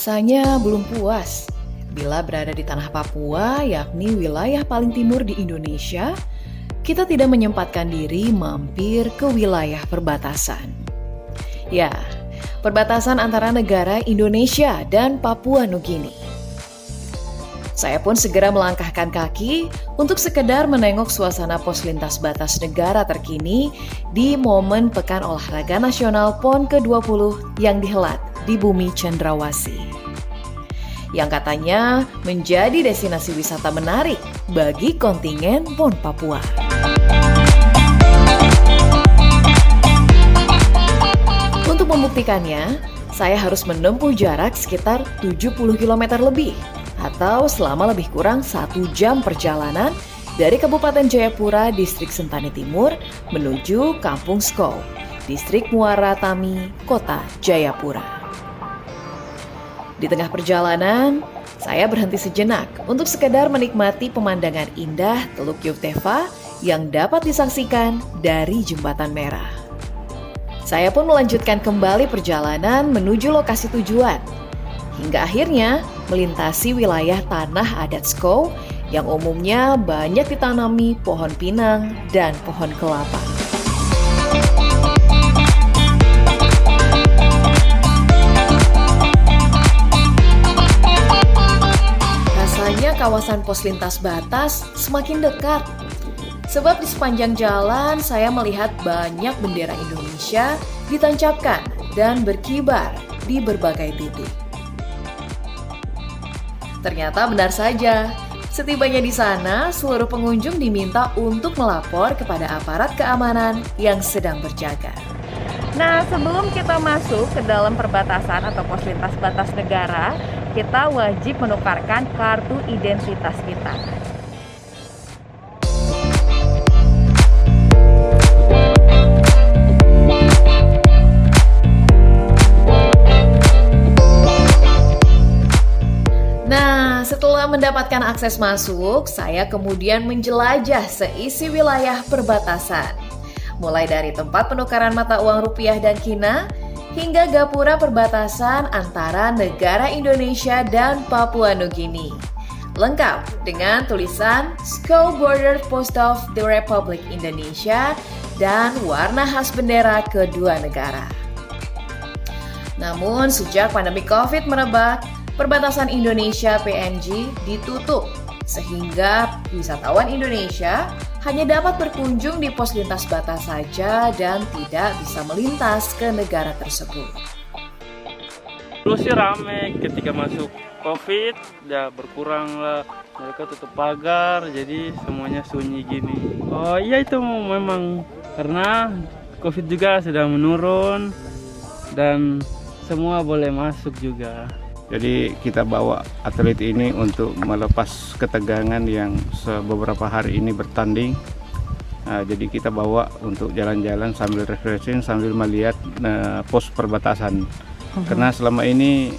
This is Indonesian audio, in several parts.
Rasanya belum puas. Bila berada di tanah Papua, yakni wilayah paling timur di Indonesia, kita tidak menyempatkan diri mampir ke wilayah perbatasan. Ya, perbatasan antara negara Indonesia dan Papua Nugini. Saya pun segera melangkahkan kaki untuk sekedar menengok suasana pos lintas batas negara terkini di momen Pekan Olahraga Nasional PON ke-20 yang dihelat di Bumi Cendrawasih. Yang katanya menjadi destinasi wisata menarik bagi kontingen PON Papua. Untuk membuktikannya, saya harus menempuh jarak sekitar 70 km lebih atau selama lebih kurang 1 jam perjalanan dari Kabupaten Jayapura, Distrik Sentani Timur menuju Kampung Skou, Distrik Muara Tami, Kota Jayapura. Di tengah perjalanan, saya berhenti sejenak untuk sekedar menikmati pemandangan indah Teluk Yutefa yang dapat disaksikan dari Jembatan Merah. Saya pun melanjutkan kembali perjalanan menuju lokasi tujuan, hingga akhirnya melintasi wilayah tanah adat Skou yang umumnya banyak ditanami pohon pinang dan pohon kelapa. Rasanya kawasan pos lintas batas semakin dekat, sebab di sepanjang jalan saya melihat banyak bendera Indonesia ditancapkan dan berkibar di berbagai titik. Ternyata benar saja, setibanya di sana, seluruh pengunjung diminta untuk melapor kepada aparat keamanan yang sedang berjaga. Nah, sebelum kita masuk ke dalam perbatasan atau pos lintas batas negara, kita wajib menukarkan kartu identitas kita. Setelah mendapatkan akses masuk, saya kemudian menjelajah seisi wilayah perbatasan. Mulai dari tempat penukaran mata uang rupiah dan kina, hingga gapura perbatasan antara negara Indonesia dan Papua Nugini. Lengkap dengan tulisan Skou Border Post of the Republic Indonesia dan warna khas bendera kedua negara. Namun sejak pandemi COVID merebak, perbatasan Indonesia PNG ditutup sehingga wisatawan Indonesia hanya dapat berkunjung di pos lintas batas saja dan tidak bisa melintas ke negara tersebut. Dulu sih rame, ketika masuk COVID udah berkurang lah, mereka tutup pagar jadi semuanya sunyi gini. Oh iya, itu memang karena COVID juga sudah menurun dan semua boleh masuk juga. Jadi kita bawa atlet ini untuk melepas ketegangan yang beberapa hari ini bertanding. Jadi kita bawa untuk jalan-jalan sambil refreshing, sambil melihat pos perbatasan. Karena selama ini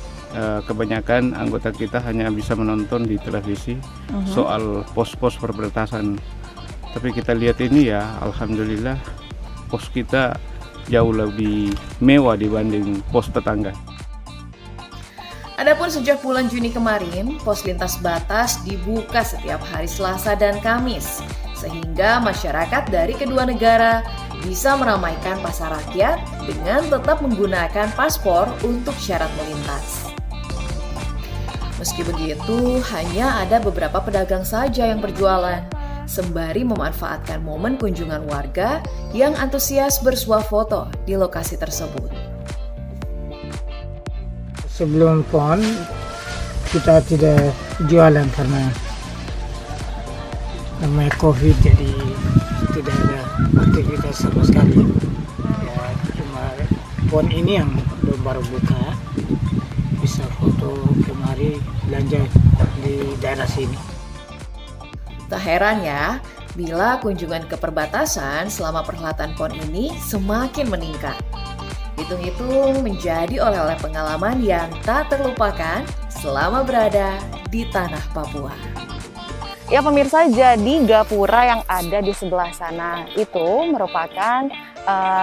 kebanyakan anggota kita hanya bisa menonton di televisi soal pos-pos perbatasan. Tapi kita lihat ini ya, alhamdulillah pos kita jauh lebih mewah dibanding pos tetangga. Adapun sejak bulan Juni kemarin, pos lintas batas dibuka setiap hari Selasa dan Kamis, sehingga masyarakat dari kedua negara bisa meramaikan pasar rakyat dengan tetap menggunakan paspor untuk syarat melintas. Meski begitu, hanya ada beberapa pedagang saja yang berjualan, sembari memanfaatkan momen kunjungan warga yang antusias bersuah foto di lokasi tersebut. Sebelum PON kita tidak jualan karena namanya COVID, jadi tidak ada aktivitas sama sekali. Ya, cuma PON ini yang baru buka, bisa foto kemari belanja di daerah sini. Tak heran ya, bila kunjungan ke perbatasan selama perhelatan PON ini semakin meningkat. Hitung-hitung menjadi oleh-oleh pengalaman yang tak terlupakan selama berada di tanah Papua. Ya pemirsa, jadi gapura yang ada di sebelah sana itu merupakan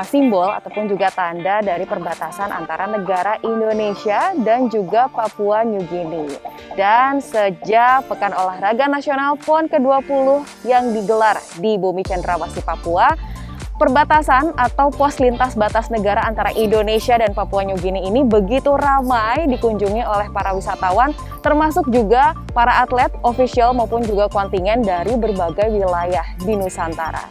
simbol ataupun juga tanda dari perbatasan antara negara Indonesia dan juga Papua New Guinea. Dan sejak Pekan Olahraga Nasional PON ke-20 yang digelar di Bumi Cendrawasih Papua, perbatasan atau pos lintas batas negara antara Indonesia dan Papua New Guinea ini begitu ramai dikunjungi oleh para wisatawan, termasuk juga para atlet, official maupun juga kontingen dari berbagai wilayah di Nusantara.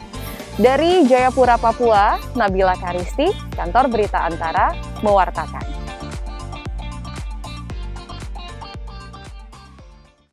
Dari Jayapura, Papua, Nabila Karisti, Kantor Berita Antara, mewartakan.